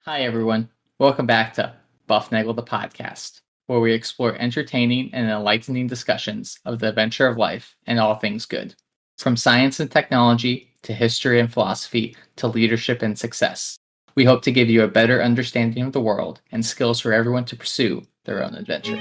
Hi, everyone. Welcome back to Bufnagle the podcast, where we explore entertaining and enlightening discussions of the adventure of life and all things good. From science and technology to history and philosophy to leadership and success. We hope to give you a better understanding of the world and skills for everyone to pursue their own adventure.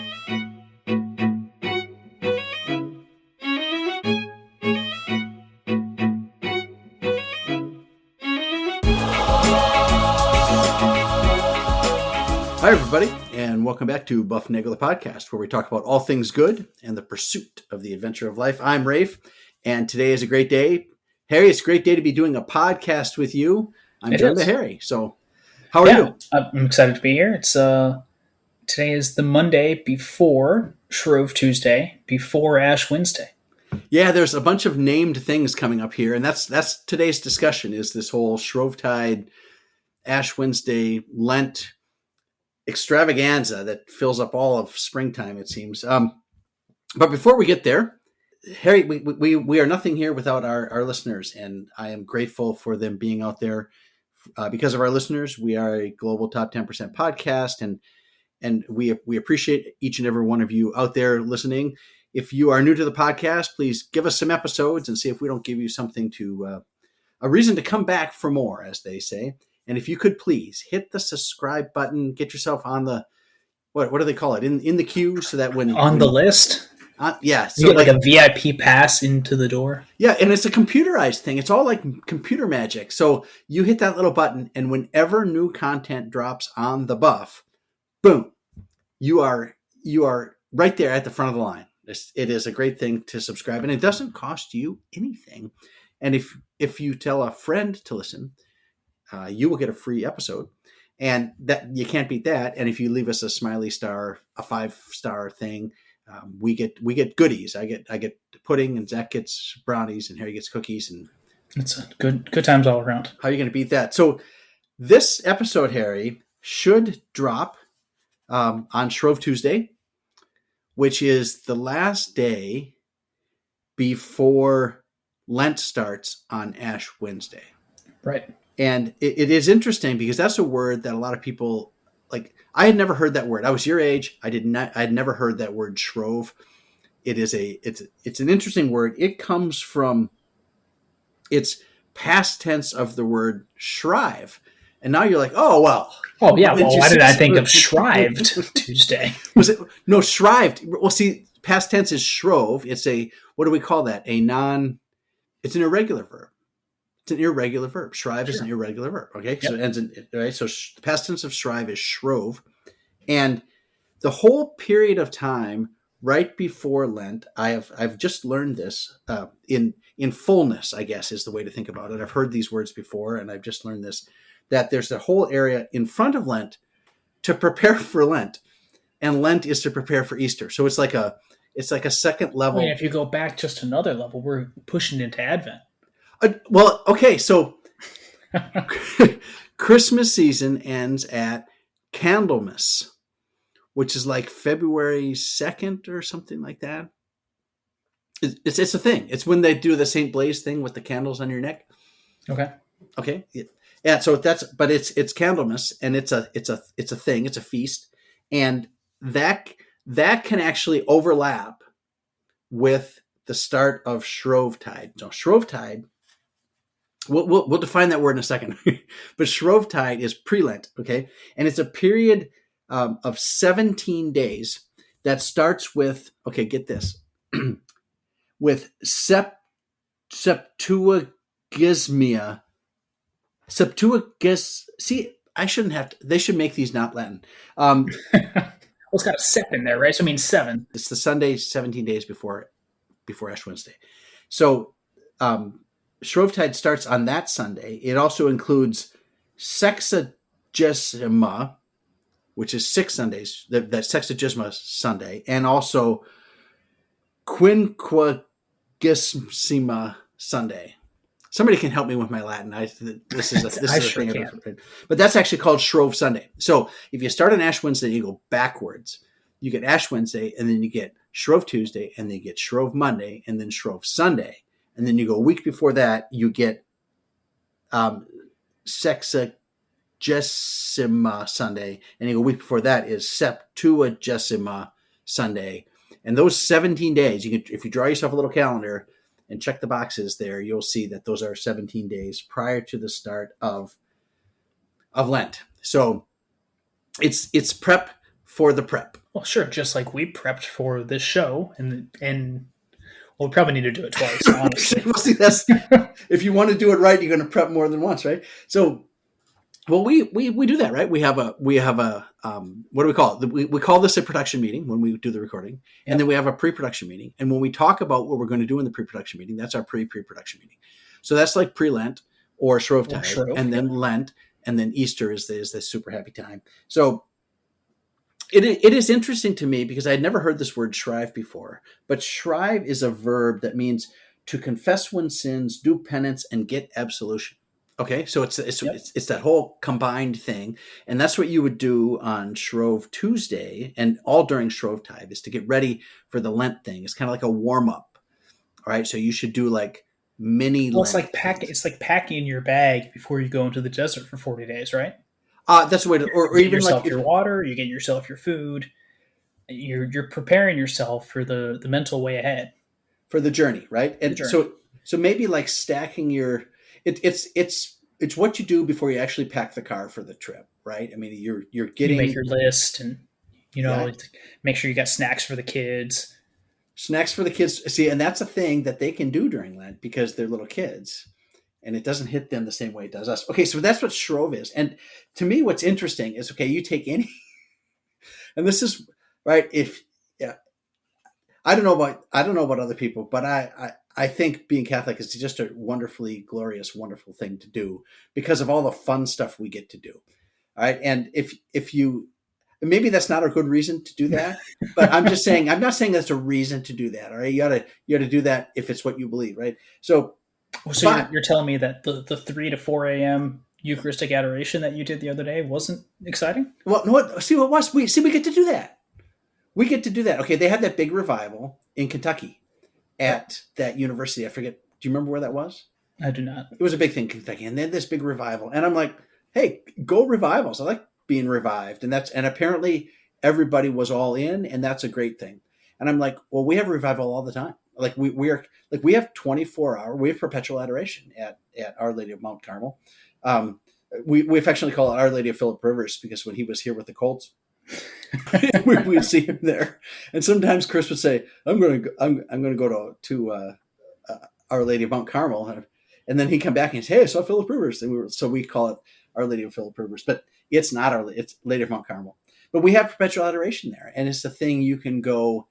Hi, everybody, and welcome back to Bufnagle the podcast, where we talk about all things good and the pursuit of the adventure of life. I'm Rafe, and today is a great day. Harry, it's a great day to be doing a podcast with you. I'm joined by Harry. So, how are you? I'm excited to be here. It's today is the Monday before Shrove Tuesday, before Ash Wednesday. Yeah, there's a bunch of named things coming up here, and that's today's discussion: is this whole Shrovetide, Ash Wednesday, Lent extravaganza that fills up all of springtime, it seems. But before we get there, Harry, we are nothing here without our listeners, and I am grateful for them being out there. Because of our listeners, we are a global top 10% podcast, and we appreciate each and every one of you out there listening. If you are new to the podcast, please give us some episodes and see if we don't give you something to a reason to come back for more, as they say. And if you could please hit the subscribe button, get yourself on the what do they call it in the queue, so that when the list. Yeah, so you get like a VIP pass into the door. Yeah, and it's a computerized thing. It's all like computer magic. So you hit that little button, and whenever new content drops on the buff, boom, you are right there at the front of the line. It is a great thing to subscribe, and it doesn't cost you anything. And if you tell a friend to listen, you will get a free episode, and that you can't beat that. And if you leave us a smiley star, a 5-star thing, we get goodies. I get pudding, and Zach gets brownies, and Harry gets cookies, and it's a good times all around. How are you going to beat that? So this episode, Harry, should drop on Shrove Tuesday, which is the last day before Lent starts on Ash Wednesday. Right. And it is interesting because that's a word that a lot of people, like, I had never heard that word. I was your age. I had never heard that word Shrove. It's an interesting word. It comes from, it's past tense of the word shrive. And now you're like, oh, well. Oh, yeah. Well, why did I think of Shrived Tuesday? Was it? No, Shrived. Well, see, past tense is Shrove. It's what do we call that? It's an irregular verb. It's an irregular verb. Shrive is an irregular verb. Okay, yep. So it ends in, right. So the past tense of shrive is shrove, and the whole period of time right before Lent, I've just learned this in fullness, I guess, is the way to think about it. I've heard these words before, and I've just learned this, that there's a whole area in front of Lent to prepare for Lent, and Lent is to prepare for Easter. So it's like a second level. If you go back just another level, we're pushing into Advent. Well, okay, so Christmas season ends at Candlemas, which is like February 2nd or something like that. It's a thing. It's when they do the St. Blaise thing with the candles on your neck. Okay. Yeah. So it's Candlemas, and it's a thing. It's a feast, and that can actually overlap with the start of Shrovetide. So Shrovetide. We'll define that word in a second, but Shrovetide is pre-Lent, okay, and it's a period of 17 days that starts with, okay, get this, with Septuagesima. See, I shouldn't have to. They should make these not Latin. Well, it's got a sep in there, right? So it means 7. It's the Sunday, 17 days before Ash Wednesday. So. Shrovetide starts on that Sunday. It also includes Sexagesima, which is 6 Sundays, that Sexagesima Sunday, and also Quinquagesima Sunday. Somebody can help me with my Latin. This is a thing. But that's actually called Shrove Sunday. So if you start on Ash Wednesday, you go backwards. You get Ash Wednesday, and then you get Shrove Tuesday, and then you get Shrove Monday, and then Shrove Sunday. And then you go a week before that, you get Sexagesima Septuagesima Sunday, and the week before that is Septuagesima Sunday. And those 17 days, you can, if you draw yourself a little calendar and check the boxes there, you'll see that those are 17 days prior to the start of Lent. So it's prep for the prep. Well, sure. Just like we prepped for this show, and well, we probably need to do it twice, honestly. Well, see, that's if you want to do it right, you're going to prep more than once, right? So, well, we do that, right? We have a what do we call it? We call this a production meeting when we do the recording, and then we have a pre-production meeting. And when we talk about what we're going to do in the pre-production meeting, that's our pre-production meeting. So that's like pre-Lent or Shrove Tuesday, and then Lent, and then Easter is the super happy time. So it is interesting to me because I had never heard this word shrive before, but shrive is a verb that means to confess one's sins, do penance, and get absolution. Okay, so it's that whole combined thing, and that's what you would do on Shrove Tuesday and all during Shrove Tide is to get ready for the Lent thing. It's kind of like a warm up, all right? So you should do like mini. Well, Lent it's like packing your bag before you go into the desert for 40 days, right? That's the way to, or you even yourself like your water, you get yourself your food. You're preparing yourself for the mental way ahead for the journey, right? And journey. so maybe like stacking your it's what you do before you actually pack the car for the trip, right? I mean, you're getting you make your list and make sure you got snacks for the kids. Snacks for the kids. See, and that's a thing that they can do during Lent because they're little kids. And it doesn't hit them the same way it does us. Okay, so that's what Shrove is. And to me, what's interesting is, okay, you take any, and this is right. I don't know about other people, but I think being Catholic is just a wonderfully glorious, wonderful thing to do because of all the fun stuff we get to do. All right, and if you maybe that's not a good reason to do that, but I'm just saying I'm not saying that's a reason to do that. All right, you ought to do that if it's what you believe, right? So you're telling me that the 3 to 4 a.m. Eucharistic adoration that you did the other day wasn't exciting? Well, what was we get to do that. We get to do that. Okay, they had that big revival in Kentucky at that university. I forget. Do you remember where that was? I do not. It was a big thing in Kentucky, and they had this big revival. And I'm like, hey, go revivals. I like being revived, and apparently everybody was all in, and that's a great thing. And I'm like, well, we have a revival all the time. Like we have 24-hour, we have perpetual adoration at Our Lady of Mount Carmel. We affectionately call it Our Lady of Philip Rivers because when he was here with the Colts, we'd see him there. And sometimes Chris would say, "I'm going to go to Our Lady of Mount Carmel," and then he'd come back and say, "Hey, I saw Philip Rivers," and we call it Our Lady of Philip Rivers, but it's not it's Lady of Mount Carmel. But we have perpetual adoration there, and it's a thing you can go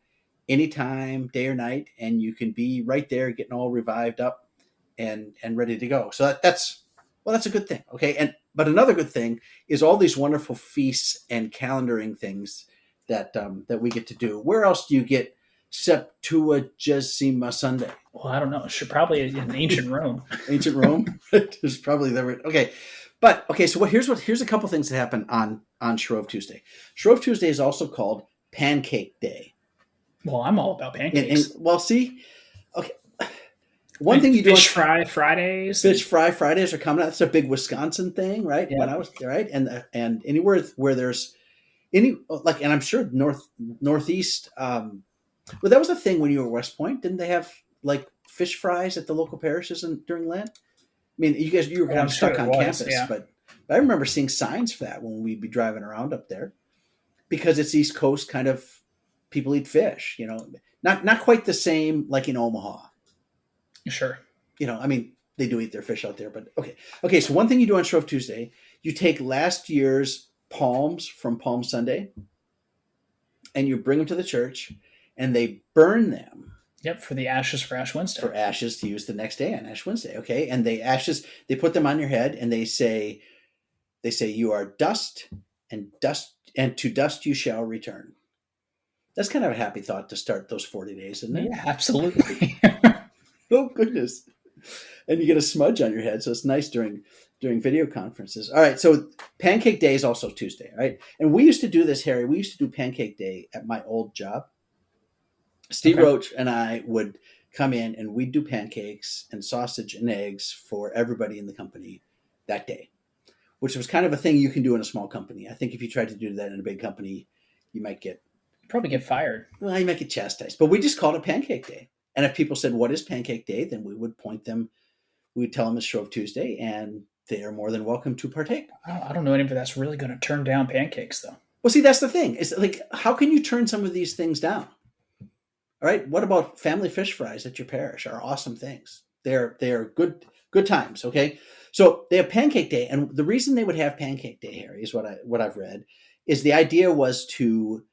anytime, day or night, and you can be right there getting all revived up and ready to go. So that's a good thing. Okay. But another good thing is all these wonderful feasts and calendaring things that we get to do. Where else do you get Septuagesima Sunday? Well, I don't know. Probably in ancient Rome. Ancient Rome? There's probably there. Okay. But okay, so here's a couple things that happen on Shrove Tuesday. Shrove Tuesday is also called Pancake Day. Well, I'm all about pancakes. Well, see, okay. One thing you do fish fry Fridays. Fish fry Fridays are coming out. That's a big Wisconsin thing, right? Yeah. When I was there, right, and anywhere where there's and I'm sure northeast. Well, that was a thing when you were at West Point. Didn't they have like fish fries at the local parishes during Lent? I mean, you were kind of stuck on campus, yeah. But I remember seeing signs for that when we'd be driving around up there because it's East Coast kind of. People eat fish, not quite the same like in Omaha. Sure. I mean, they do eat their fish out there, but okay. Okay, so one thing you do on Shrove Tuesday, you take last year's palms from Palm Sunday and you bring them to the church and they burn them. Yep, for the ashes for Ash Wednesday. For ashes to use the next day on Ash Wednesday, okay? And they put them on your head and they say you are dust and to dust you shall return. That's kind of a happy thought to start those 40 days, isn't it? Yeah, absolutely. Oh, goodness. And you get a smudge on your head, so it's nice during video conferences. All right, so Pancake Day is also Tuesday, right? And we used to do this, Harry. We used to do Pancake Day at my old job. Steve Roach and I would come in, and we'd do pancakes and sausage and eggs for everybody in the company that day. which was kind of a thing you can do in a small company. I think if you tried to do that in a big company, you might get Probably get fired. well, you might get chastised. But we just called it Pancake Day. And if people said, "What is Pancake Day?" then we would point them. We would tell them it's Shrove Tuesday, and they are more than welcome to partake. I don't know anybody that's really going to turn down pancakes, though. Well, see, that's the thing. It's like, how can you turn some of these things down? All right. What about family fish fries at your parish? Are awesome things. They're good times. Okay. So they have Pancake Day, and the reason they would have Pancake Day, Harry, is what I've read, is the idea was to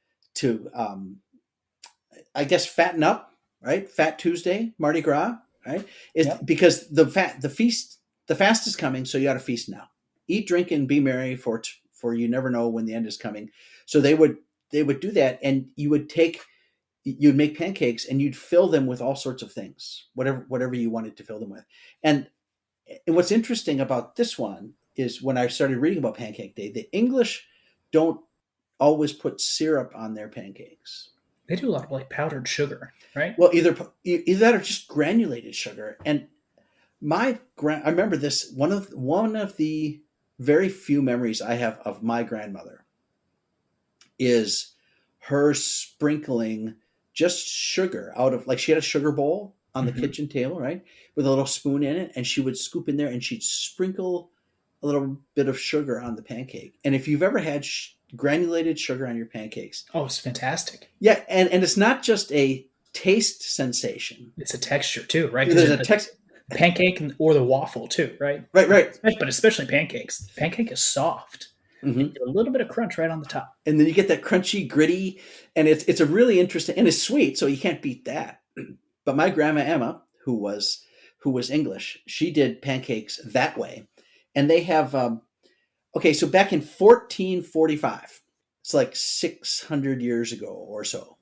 I guess fatten up, right? Fat Tuesday, Mardi Gras, right? Is because the fast is coming, so you got to feast now. Eat, drink, and be merry, for you never know when the end is coming. So they would do that, and you'd make pancakes, and you'd fill them with all sorts of things, whatever you wanted to fill them with. And what's interesting about this one is when I started reading about Pancake Day, the English don't always put syrup on their pancakes. They do a lot of like powdered sugar, right? Well, either that or just granulated sugar. And I remember this, one of the very few memories I have of my grandmother is her sprinkling just sugar out of, like, she had a sugar bowl on the kitchen table, right, with a little spoon in it, and she would scoop in there and she'd sprinkle a little bit of sugar on the pancake. And if you've ever had granulated sugar on your pancakes, oh, it's fantastic. Yeah, and it's not just a taste sensation; it's a texture too, right? There's a text pancake or the waffle too, right? Right. But especially pancakes. Pancake is soft. Mm-hmm. You get a little bit of crunch right on the top, and then you get that crunchy, gritty, and it's a really interesting, and it's sweet, so you can't beat that. But my grandma Emma, who was English, she did pancakes that way, and they have. Okay, so back in 1445, it's like 600 years ago or so,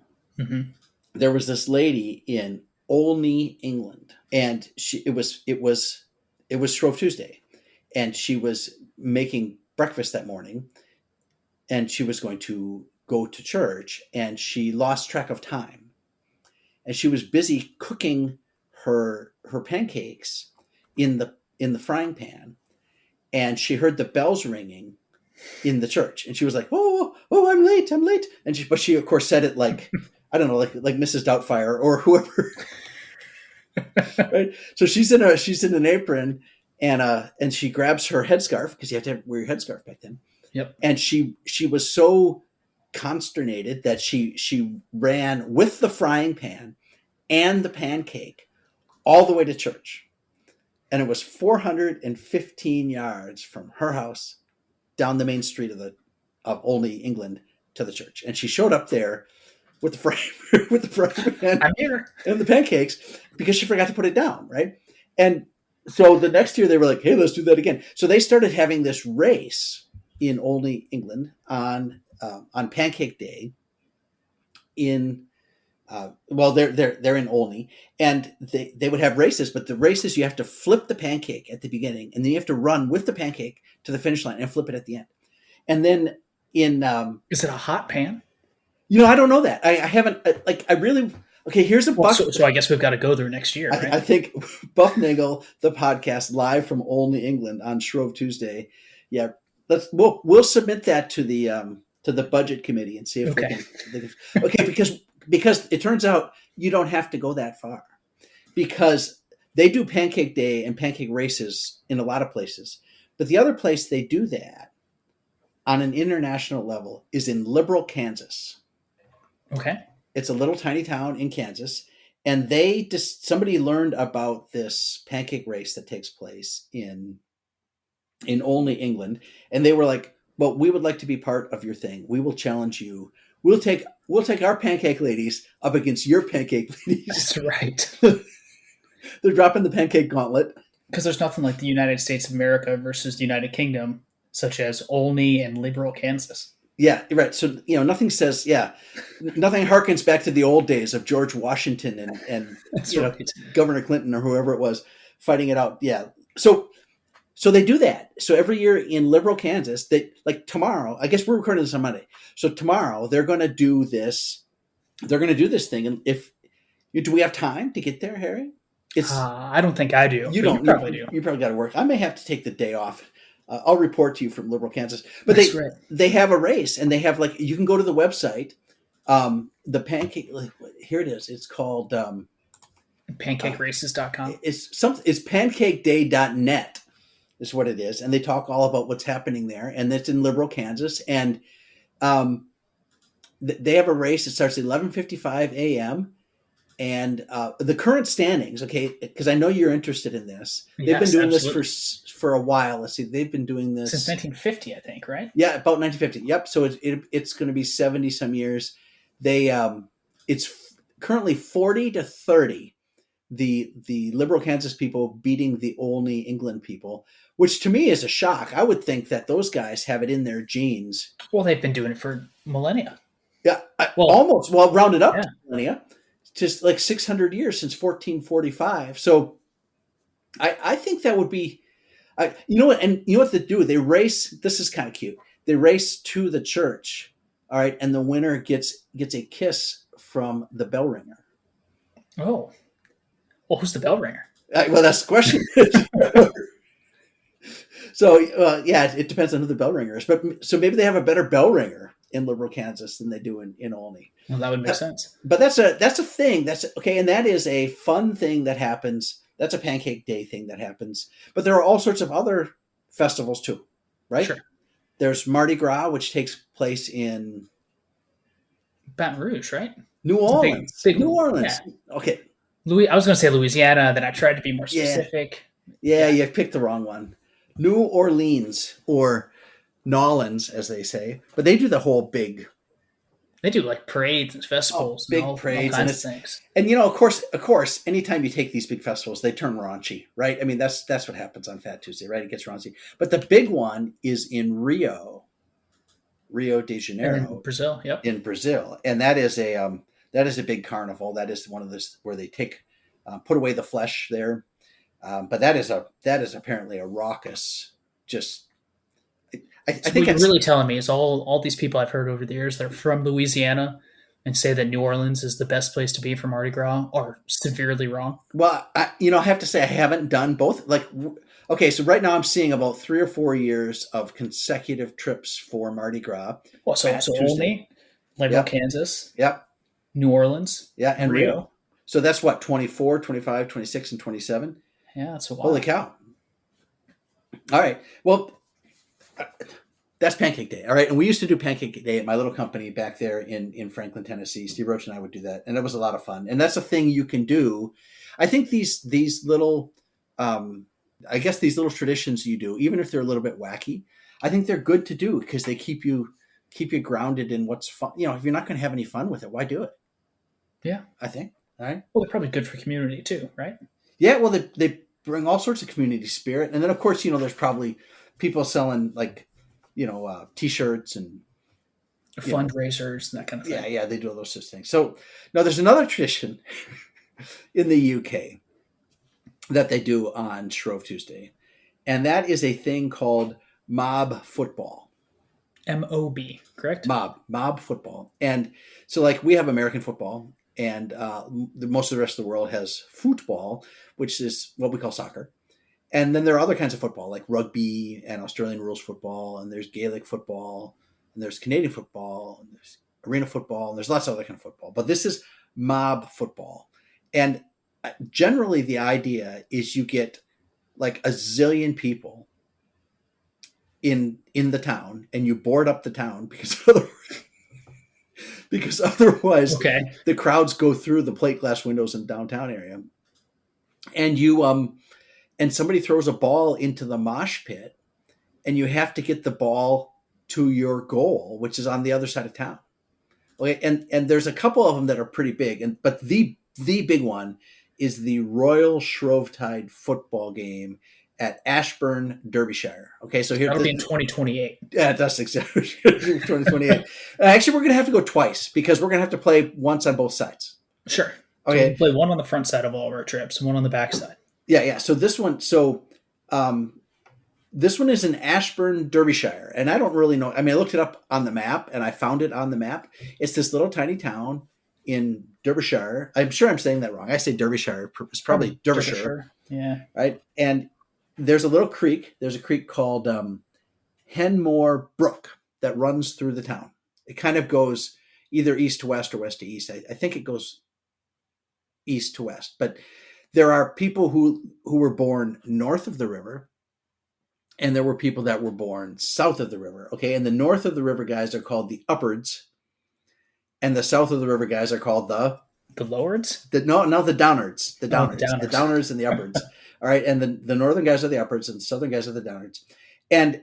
there was this lady in Olney, England, and it was Shrove Tuesday, and she was making breakfast that morning, and she was going to go to church, and she lost track of time, and she was busy cooking her pancakes in the frying pan. And she heard the bells ringing in the church, and she was like, "Oh, I'm late!" But she of course said it like, I don't know, like Mrs. Doubtfire or whoever, right? So she's in an apron, and she grabs her headscarf, because you have to wear your headscarf back then. Yep. And she was so consternated that she ran with the frying pan and the pancake all the way to church. And it was 415 yards from her house down the main street of Olney, England, to the church. And she showed up there with the frying pan I'm here. And the pancakes, because she forgot to put it down, right? And so the next year they were like, "Hey, let's do that again." So they started having this race in Olney, England, on Pancake Day. They're in Olney, and they would have races, but the races, you have to flip the pancake at the beginning, and then you have to run with the pancake to the finish line and flip it at the end. And then is it a hot pan? I don't know that. I haven't here's a so I guess we've got to go there next year, right? I think Bufnagle, the podcast, live from Olney, England, on Shrove Tuesday. Yeah, we'll submit that to the budget committee and see if we can. Because it turns out you don't have to go that far, because they do Pancake Day and pancake races in a lot of places. But the other place they do that on an international level is in Liberal, Kansas. Okay. It's a little tiny town in Kansas, and somebody learned about this pancake race that takes place in Olney, England, and they were like, "Well, we would like to be part of your thing. We will challenge you. We'll take our pancake ladies up against your pancake ladies." That's right. They're dropping the pancake gauntlet. Because there's nothing like the United States of America versus the United Kingdom, such as Olney and Liberal, Kansas. Yeah, right. So, nothing harkens back to the old days of George Washington and right. Governor Clinton or whoever it was fighting it out. Yeah. So they do that. So every year in Liberal, Kansas, tomorrow, I guess we're recording this on Monday. So tomorrow they're going to do this. They're going to do this thing. And do we have time to get there, Harry? I don't think I do. You don't. You probably do. You probably got to work. I may have to take the day off I'll report to you from Liberal Kansas. But That's right. they have a race, and they have like you can go to the website. The pancake here it is. It's called PancakeRaces.com. it's pancakeday.net is what it is, and they talk all about what's happening there, and it's in Liberal Kansas, and they have a race that starts at 11:55 a.m. And the current standings, okay, because I know you're interested in this. They've been doing this for a while. Let's see, they've been doing this since 1950, I think, right? Yeah, about 1950. Yep. So it's going to be 70 some years. It's currently 40-30. The Liberal Kansas people beating the Olney England people, which to me is a shock. I would think that those guys have it in their genes. Well, they've been doing it for millennia. Yeah, almost. Well, rounded up to millennia. Just like 600 years since 1445. So I think that would be, you know what? And you know what they do? They race. This is kind of cute. They race to the church. All right. And the winner gets a kiss from the bell ringer. Oh, well, who's the bell ringer? Well, that's the question. So, yeah, it depends on who the bell ringer is. But so maybe they have a better bell ringer in Liberal Kansas than they do in Olney. Well, that would make sense. But that's a thing. That's okay, and that is a fun thing that happens. That's a Pancake Day thing that happens. But there are all sorts of other festivals too, right? Sure. There's Mardi Gras, which takes place in Baton Rouge, right? New Orleans. Big New Orleans. Yeah. Okay. I was going to say Louisiana, then I tried to be more specific. Yeah, you picked the wrong one. New Orleans, or Nolans, as they say. But they do the whole big... They do like parades and festivals, big and parades, all kinds of things. And you know, of course, anytime you take these big festivals, they turn raunchy, right? I mean, that's what happens on Fat Tuesday, right? It gets raunchy. But the big one is in Rio de Janeiro, in Brazil. Yep, in Brazil, and that is a big carnival. That is one of this where they put away the flesh there. But that is apparently a raucous, just. I think what you're really telling me is all these people I've heard over the years that are from Louisiana and say that New Orleans is the best place to be for Mardi Gras are severely wrong. Well, I have to say I haven't done both. Like, okay, so right now I'm seeing about 3 or 4 years of consecutive trips for Mardi Gras. Well, so Olney, Liberal Kansas. Yep. New Orleans. Yeah, and Rio. So that's what, 24, 25, 26, and 27? Yeah, that's a lot. Holy cow. All right. Well, that's Pancake Day. All right. And we used to do Pancake Day at my little company back there in Franklin, Tennessee. Steve Roach and I would do that. And it was a lot of fun. And that's a thing you can do. I think these little, these little traditions you do, even if they're a little bit wacky, I think they're good to do because they keep you grounded in what's fun. You know, if you're not going to have any fun with it, why do it? Yeah. I think. All right. Well, they're probably good for community too, right? Yeah. Well, they bring all sorts of community spirit. And then, of course, you know, there's probably people selling like, you know, T-shirts and fundraisers and that kind of thing. Yeah, they do all those sorts of things. So now there's another tradition in the UK that they do on Shrove Tuesday, and that is a thing called mob football. MOB, correct? Mob football. And so, like, we have American football, and most of the rest of the world has football, which is what we call soccer. And then there are other kinds of football, like rugby and Australian rules football, and there's Gaelic football, and there's Canadian football, and there's arena football, and there's lots of other kind of football. But this is mob football. And generally the idea is you get like a zillion people in the town, and you board up the town because otherwise the crowds go through the plate glass windows in the downtown area. And and somebody throws a ball into the mosh pit, and you have to get the ball to your goal, which is on the other side of town. Okay, and there's a couple of them that are pretty big, but the big one is the Royal Shrovetide football game at Ashburn, Derbyshire. Okay, so that'll be in 2028. Yeah, that's exactly 2028. Actually, we're going to have to go twice because we're going to have to play once on both sides. Sure. Okay, so we play one on the front side of all of our trips and one on the back side. Yeah. So this one, this one is in Ashburn, Derbyshire, and I don't really know. I mean, I looked it up on the map, and I found it on the map. It's this little tiny town in Derbyshire. I'm sure I'm saying that wrong. I say Derbyshire. It's probably Derbyshire. Yeah. Right. And there's a little creek. There's a creek called Henmore Brook that runs through the town. It kind of goes either east to west or west to east. I think it goes east to west. But there are people who were born north of the river, and there were people that were born south of the river. Okay, and the north of the river guys are called the Uppards, and the south of the river guys are called the Lowards? No, the Downards. The Oh, Downards. the The Downers. Downers and the Uppards. All right, and the northern guys are the Uppards, and the southern guys are the Downards. And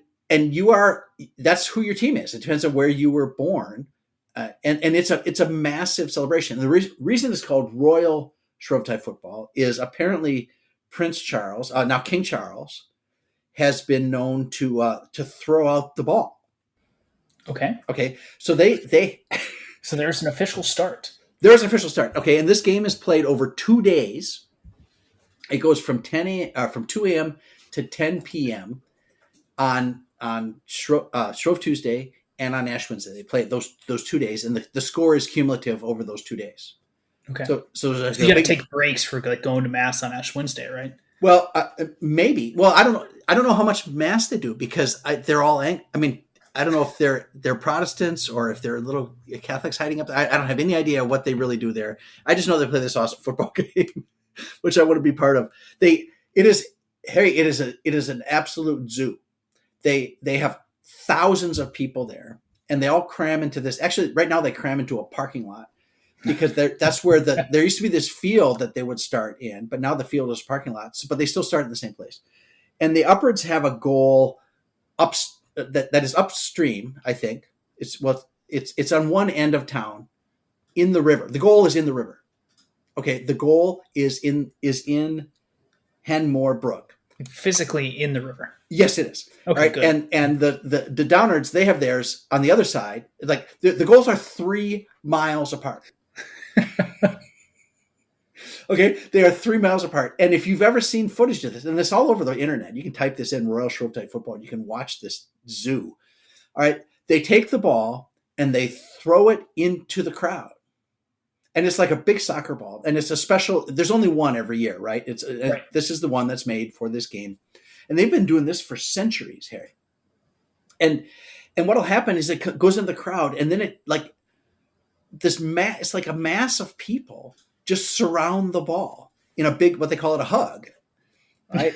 that's who your team is. It depends on where you were born, and it's a massive celebration. And the reason it's called Royal Shrovetide Football is apparently Prince Charles, now King Charles, has been known to throw out the ball. Okay. Okay, so they So there's an official start. there's an official start. Okay, and this game is played over 2 days. It goes from 2 a.m. to 10 p.m. on Shrove Tuesday and on Ash Wednesday. They play those 2 days, and the score is cumulative over those 2 days. Okay. So there's you got to take breaks for like going to mass on Ash Wednesday, right? Well, maybe. Well, I don't know. I don't know how much mass they do because they're all. I mean, I don't know if they're Protestants or if they're little Catholics hiding up. I don't have any idea what they really do there. I just know they play this awesome football game, which I want to be part of. It is an absolute zoo. They have thousands of people there, and they all cram into this. Actually, right now they cram into a parking lot because that's where there used to be this field that they would start in, but now the field is parking lots. But they still start in the same place. And the Uppards have a goal that is upstream. I think it's on one end of town, in the river. The goal is in the river. Okay, the goal is in Henmore Brook. Physically in the river. Yes, it is. Okay, right? good. And the Downards, they have theirs on the other side. Like the goals are 3 miles apart. Okay, they are 3 miles apart. And if you've ever seen footage of this, and it's all over the internet, you can type this in Royal Shrovetide Football, and you can watch this zoo. All right, they take the ball and they throw it into the crowd. And it's like a big soccer ball, and it's a special. There's only one every year, right? Right. This is the one that's made for this game, and they've been doing this for centuries, Harry. And what'll happen is it goes in the crowd, and then it like it's like a mass of people just surround the ball in a big, what they call it, a hug, right?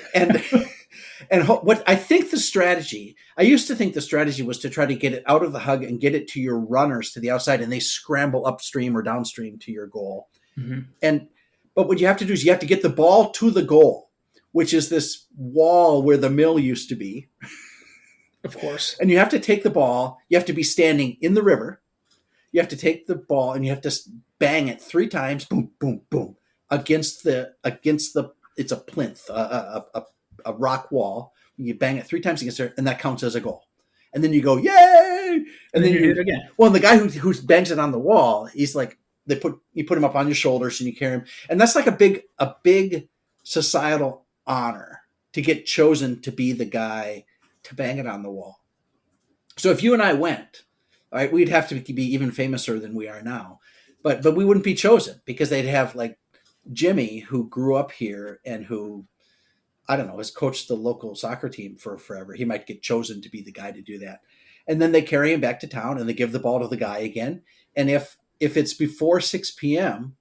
And what I think the strategy, I used to think the strategy was to try to get it out of the hug and get it to your runners to the outside, and they scramble upstream or downstream to your goal. Mm-hmm. But what you have to do is you have to get the ball to the goal, which is this wall where the mill used to be. Of course. And you have to take the ball. You have to be standing in the river. You have to take the ball and you have to bang it 3 times, boom, boom, boom, against the. It's a plinth, a rock wall. You bang it 3 times against it, and that counts as a goal. And then you go, yay! And then you do it again. Well, and the guy who bangs it on the wall, he's like, you put him up on your shoulders and you carry him, and that's like a big societal honor to get chosen to be the guy to bang it on the wall. So if you and I went, all right, we'd have to be even famouser than we are now, but we wouldn't be chosen because they'd have like Jimmy, who grew up here and who, I don't know, has coached the local soccer team for forever. He might get chosen to be the guy to do that. And then they carry him back to town and they give the ball to the guy again. And if it's before 6 p.m.,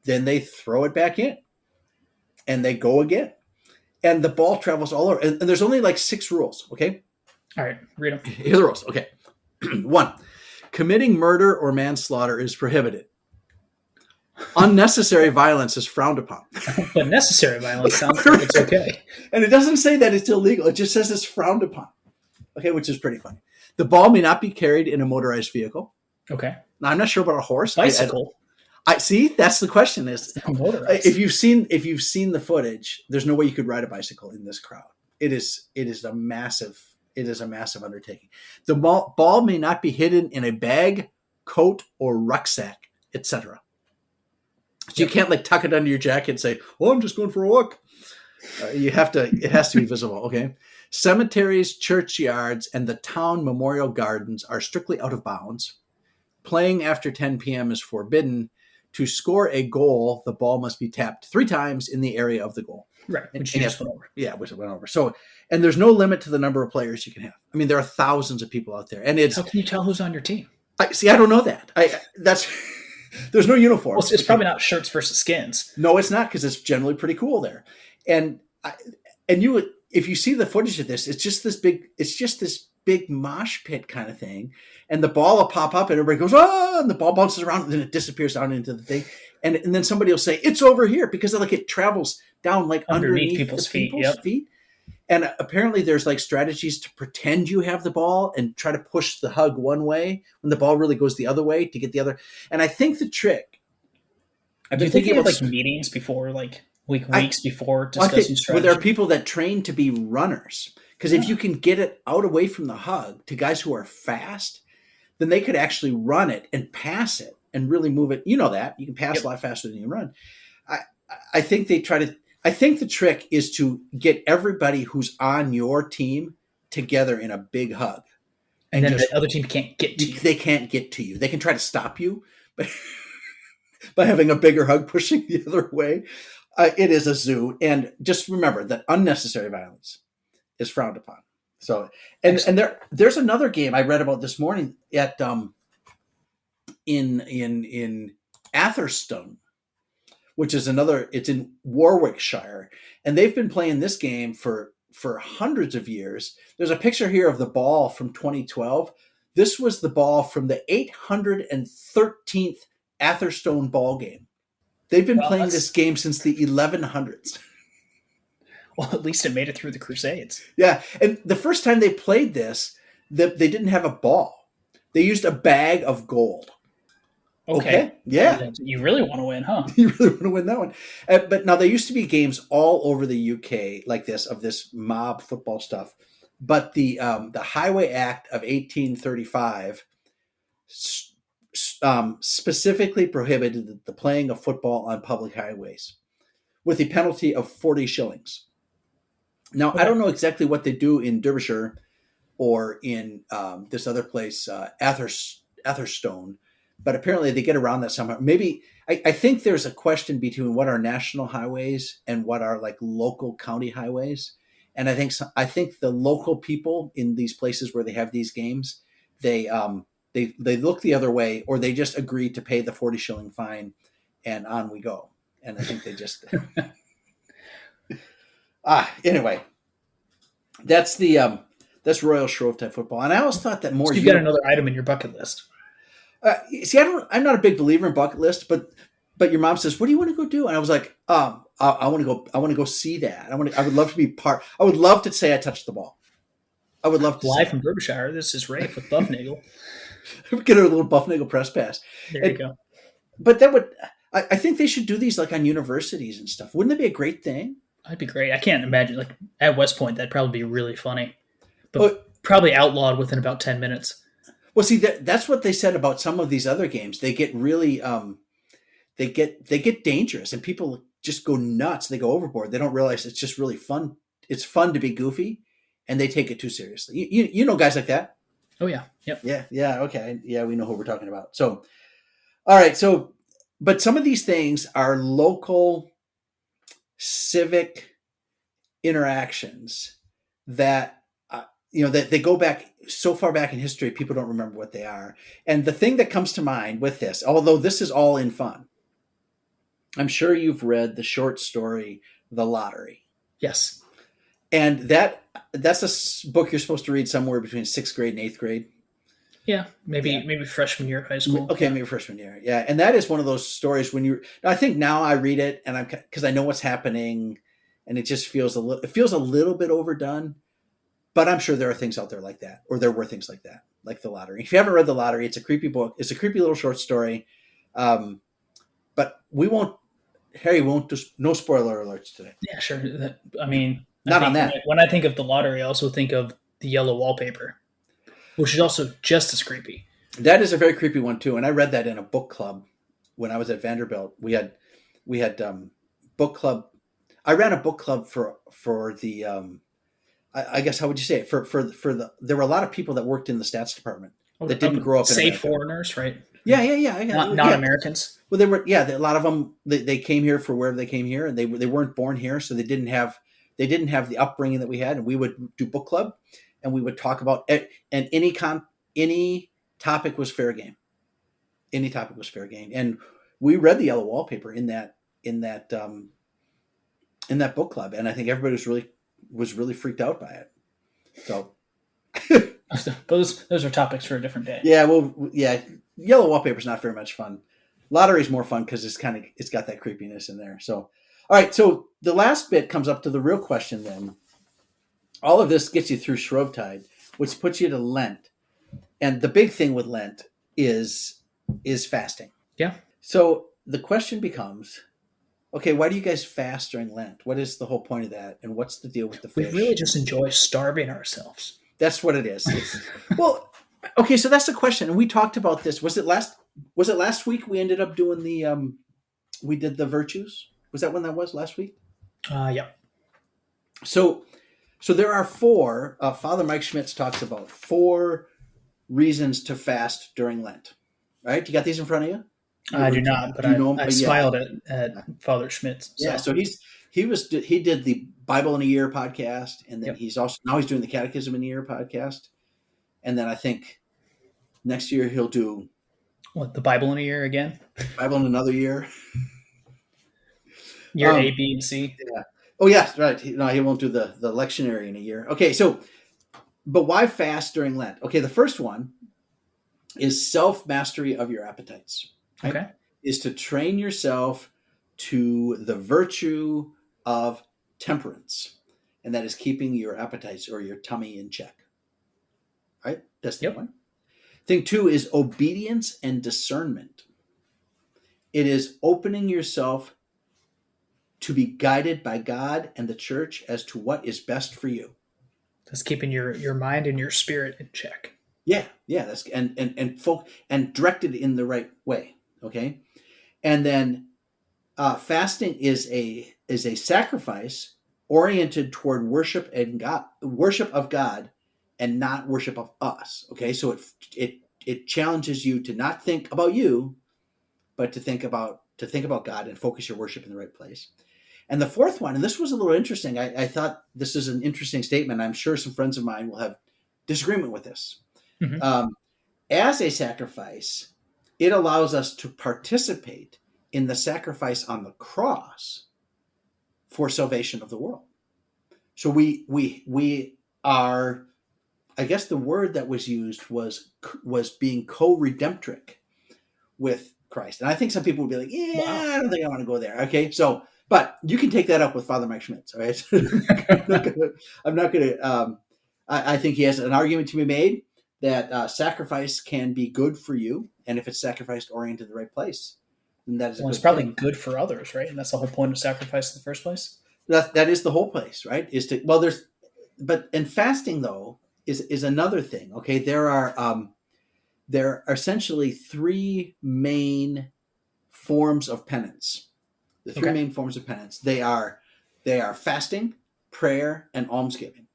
then they throw it back in and they go again. And the ball travels all over. And there's only like 6 rules, okay? All right, read them. Here are the rules. Okay. 1, committing murder or manslaughter is prohibited. Unnecessary violence is frowned upon. But necessary violence sounds like it's okay. And it doesn't say that it's illegal. It just says it's frowned upon. Okay, which is pretty funny. The ball may not be carried in a motorized vehicle. Okay. Now, I'm not sure about a horse. Bicycle. I see. That's the question. Is Motorized. if you've seen the footage, there's no way you could ride a bicycle in this crowd. It is a massive undertaking. The ball may not be hidden in a bag, coat, or rucksack, etc. So you can't like tuck it under your jacket and say, "Oh, I'm just going for a walk." It has to be visible. Okay. Cemeteries, churchyards, and the town memorial gardens are strictly out of bounds. Playing after 10 p.m. is forbidden. to score a goal, the ball must be tapped 3 times in the area of the goal. Right, which you just went over. Yeah, which it went over. So, and there's no limit to the number of players you can have. I mean, there are thousands of people out there, and it's. How can you tell who's on your team? I don't know that. That's there's no uniform. Well, it's probably not shirts versus skins. No, it's not, because it's generally pretty cool there. And you would, if you see the footage of this, it's just this big mosh pit kind of thing, and the ball will pop up, and everybody goes, oh, and the ball bounces around, and then it disappears down into the thing, and then somebody will say it's over here, because like it travels down like underneath people's feet. And apparently there's like strategies to pretend you have the ball and try to push the hug one way when the ball really goes the other way to get the other. And I think the trick. I've been thinking of like meetings before, like weeks before discussing strategy. Well, there are people that train to be runners, because if you can get it out away from the hug to guys who are fast, then they could actually run it and pass it and really move it. You know that you can pass a lot faster than you run. I think they try to. I think the trick is to get everybody who's on your team together in a big hug. And then the other team can't get to you. They can't get to you. They can try to stop you, but by having a bigger hug pushing the other way. It is a zoo. And just remember that unnecessary violence is frowned upon. So, and there's another game I read about this morning at in Atherstone, which is it's in Warwickshire, and they've been playing this game for hundreds of years. There's a picture here of the ball from 2012. This was the ball from the 813th Atherstone ball game. They've been playing this game since the 1100s. Well, at least it made it through the Crusades. Yeah, and the first time they played this, they didn't have a ball. They used a bag of gold. Okay. Yeah. You really want to win, huh? You really want to win that one. But now there used to be games all over the UK like this, of this mob football stuff. But the Highway Act of 1835 specifically prohibited the playing of football on public highways with the penalty of 40 shillings. Now, I don't know exactly what they do in Derbyshire or in this other place, Atherstone, but apparently they get around that somehow. Maybe I think there's a question between what are national highways and what are like local county highways. And I think the local people in these places where they have these games, they look the other way, or they just agree to pay the 40 shilling fine, and on we go. And I think they just anyway, that's Royal Shrove Tuesday football. And I always thought that more. So you've got another item in your bucket list. See, I'm not a big believer in bucket list, but your mom says, "What do you want to go do?" And I was like, I want to go see that. I would love to be part. I would love to say I touched the ball. I would love to. Live from Derbyshire, this is Rafe with Bufnagle. Get a little Bufnagle press pass. There you go. But I think they should do these like on universities and stuff. Wouldn't that be a great thing? That'd be great. I can't imagine, like at West Point, that'd probably be really funny, but probably outlawed within about 10 minutes. Well, see, that's what they said about some of these other games. They get really, they get dangerous, and people just go nuts. They go overboard. They don't realize it's just really fun. It's fun to be goofy, and they take it too seriously. You know guys like that? Oh yeah, yep. Yeah. Okay, yeah, we know who we're talking about. So, all right. So, but some of these things are local civic interactions that that they go back so far back in history, people don't remember what they are. And the thing that comes to mind with this, although this is all in fun, I'm sure you've read the short story The Lottery. Yes. And that's a book you're supposed to read somewhere between 6th grade and 8th grade. Yeah, maybe freshman year of high school. Okay, maybe freshman year. Yeah, and that is one of those stories when I think now I read it and because I know what's happening, and it just feels a little bit overdone. But I'm sure there are things out there like that, or there were things like that, like The Lottery. If you haven't read The Lottery, it's a creepy book. It's a creepy little short story. But Harry won't do no spoiler alerts today. Yeah, sure. I mean, on that. When I think of The Lottery, I also think of the yellow wallpaper, which is also just as creepy. That is a very creepy one too. And I read that in a book club when I was at Vanderbilt. We had book club. I ran a book club for the. I guess how would you say it? There were a lot of people that worked in the stats department that didn't grow up in America. Foreigners, right? Yeah. I got Not yeah. Americans. Well, they were a lot of them. They came here for wherever they came here, and they weren't born here, so they didn't have the upbringing that we had. And we would do book club, and we would talk about it, and any topic was fair game. Any topic was fair game, and we read the Yellow Wallpaper in that book club, and I think everybody was really freaked out by it. So Those are topics for a different day. yeah, Yellow Wallpaper is not very much fun. Lottery is more fun because it's got that creepiness in there. So, all right. So the last bit comes up to the real question. Then, all of this gets you through Shrovetide, which puts you to Lent, and the big thing with Lent is fasting. Yeah. So the question becomes, okay, why do you guys fast during Lent? What is the whole point of that, and what's the deal with the fish? We really just enjoy starving ourselves. That's what it is. Well, okay, so that's the question, and we talked about this. Was it last week we ended up doing we did the virtues? Was that when that was last week? Yeah. So there are four. Father Mike Schmitz talks about 4 reasons to fast during Lent. Right? You got these in front of you? I do not, but I smiled at Father Schmitz. So. Yeah, so he did the Bible in a Year podcast, and then he's doing the Catechism in a Year podcast, and then I think next year he'll do what, the Bible in a Year again? Bible in another year. Year A, B, and C. Yeah. Oh yes, right. He won't do the lectionary in a year. Okay, so but why fast during Lent? Okay, the first one is self-mastery of your appetites. Right? Okay. Is to train yourself to the virtue of temperance, and that is keeping your appetites or your tummy in check. Right? That's the one. Thing 2 is obedience and discernment. It is opening yourself to be guided by God and the church as to what is best for you. That's keeping your mind and your spirit in check. Yeah, that's and directed in the right way. Okay, and then fasting is a sacrifice oriented toward worship of God, and not worship of us. Okay, so it challenges you to not think about you, but to think about God and focus your worship in the right place. And the fourth one, and this was a little interesting. I thought this is an interesting statement. I'm sure some friends of mine will have disagreement with this. Mm-hmm. As a sacrifice, it allows us to participate in the sacrifice on the cross for salvation of the world. So we are, I guess the word that was used was being co-redemptric with Christ. And I think some people would be like, I don't think I want to go there. Okay, so, but you can take that up with Father Mike Schmitz, all right? I'm not going to, I think he has an argument to be made that sacrifice can be good for you, and if it's sacrificed oriented the right place, then that is it's probably good for others, right? And that's the whole point of sacrifice in the first place. That is the whole place, right? And fasting though is another thing. Okay, there are essentially 3 main forms of penance. The 3 main forms of penance. They are fasting, prayer, and almsgiving.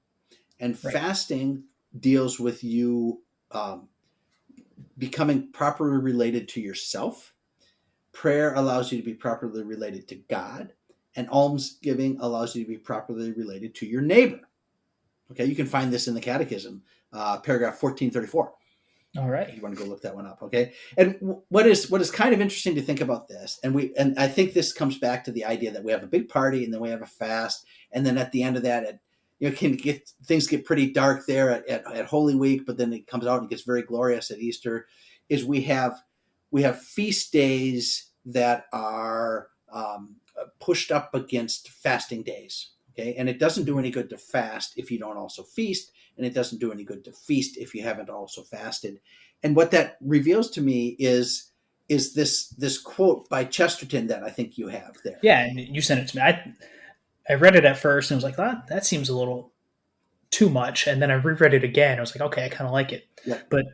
And fasting deals with you becoming properly related to yourself. Prayer allows you to be properly related to God, and almsgiving allows you to be properly related to your neighbor. Okay, you can find this in the Catechism, paragraph 1434. All right, if you want to go look that one up. Okay, and what is kind of interesting to think about this, and I think this comes back to the idea that we have a big party and then we have a fast, and then at the end of that, things get pretty dark there at Holy Week, but then it comes out and gets very glorious at Easter. Is we have feast days that are pushed up against fasting days. Okay, and it doesn't do any good to fast if you don't also feast, and it doesn't do any good to feast if you haven't also fasted. And what that reveals to me is this quote by Chesterton that I think you have there. Yeah, and you sent it to me. I read it at first and was like, that seems a little too much. And then I reread it again. I was like, okay, I kind of like it. Yeah. But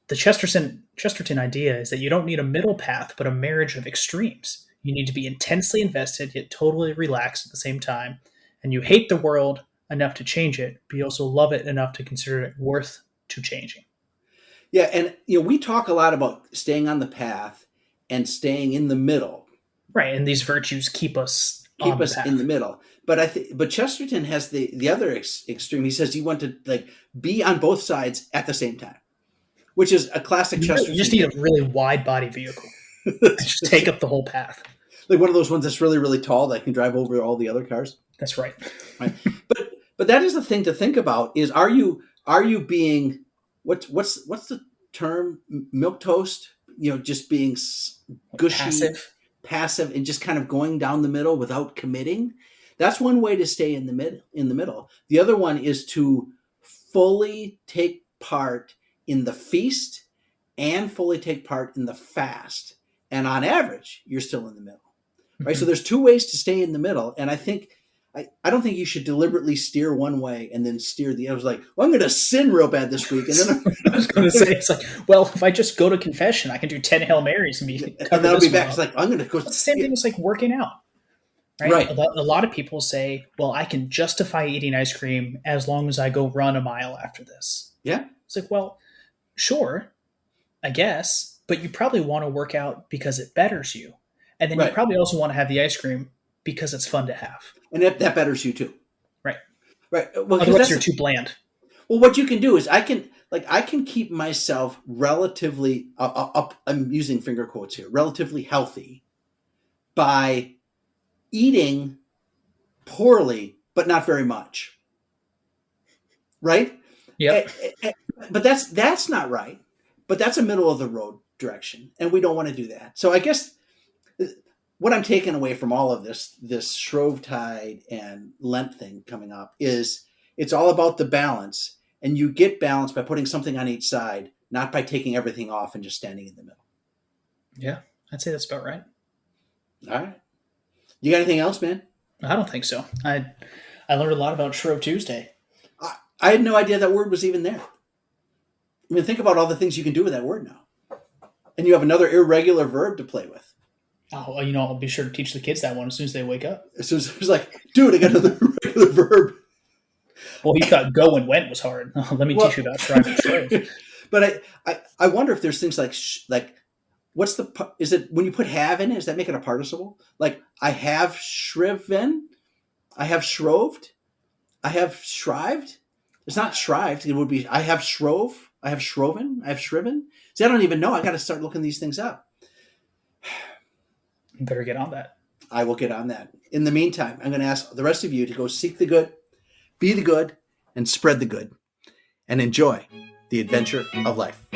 the Chesterton idea is that you don't need a middle path, but a marriage of extremes. You need to be intensely invested, yet totally relaxed at the same time. And you hate the world enough to change it, but you also love it enough to consider it worth to changing. Yeah, and we talk a lot about staying on the path and staying in the middle. Right, and these virtues keep us Keep on the us path. in the middle. But Chesterton has the other extreme. He says you want to like be on both sides at the same time, which is a classic Chesterton. You just need a really wide body vehicle. Just take up the whole path. Like one of those ones that's really, really tall that can drive over all the other cars. That's right. Right. But that is the thing to think about is are you being what's the term, milk toast? Just being gushy, passive and just kind of going down the middle without committing. That's one way to stay in the middle. The other one is to fully take part in the feast and fully take part in the fast. And on average, you're still in the middle. Right? Mm-hmm. So there's two ways to stay in the middle. And I think I don't think you should deliberately steer one way and then steer the other. I was like, well, I'm going to sin real bad this week. And then I was going to say, it's like, well, if I just go to confession, I can do 10 Hail Marys and that'll be back. It's like, I'm going to go. It's the same thing as like working out. Right? A lot of people say, well, I can justify eating ice cream as long as I go run a mile after this. Yeah. It's like, well, sure, I guess, but you probably want to work out because it betters you. And then you probably also want to have the ice cream because it's fun to have. And that betters you too. Right. Well, otherwise you're too bland. Well, what you can do is I can keep myself relatively I'm using finger quotes here, relatively healthy by eating poorly, but not very much. Right? Yeah. But that's not right. But that's a middle of the road direction. And we don't want to do that. So I guess what I'm taking away from all of this Shrove Tide and Lent thing coming up is it's all about the balance. And you get balance by putting something on each side, not by taking everything off and just standing in the middle. Yeah, I'd say that's about right. All right. You got anything else, man? I don't think so. I learned a lot about Shrove Tuesday. I had no idea that word was even there. I mean, think about all the things you can do with that word now. And you have another irregular verb to play with. Oh, I'll be sure to teach the kids that one as soon as they wake up. As soon as it was like, dude, I got another regular verb. Well, he thought go and went was hard. Let me teach you about Shrove and Shrove. But I wonder if there's things like what's is it when you put have in it, does that make it a participle? Like I have shriven, I have shroved, I have shrived. It's not shrived. It would be I have shrove, I have shroven, I have shriven. See, I don't even know. I got to start looking these things up. You better get on that. I will get on that. In the meantime, I'm going to ask the rest of you to go seek the good, be the good, and spread the good, and enjoy the adventure of life.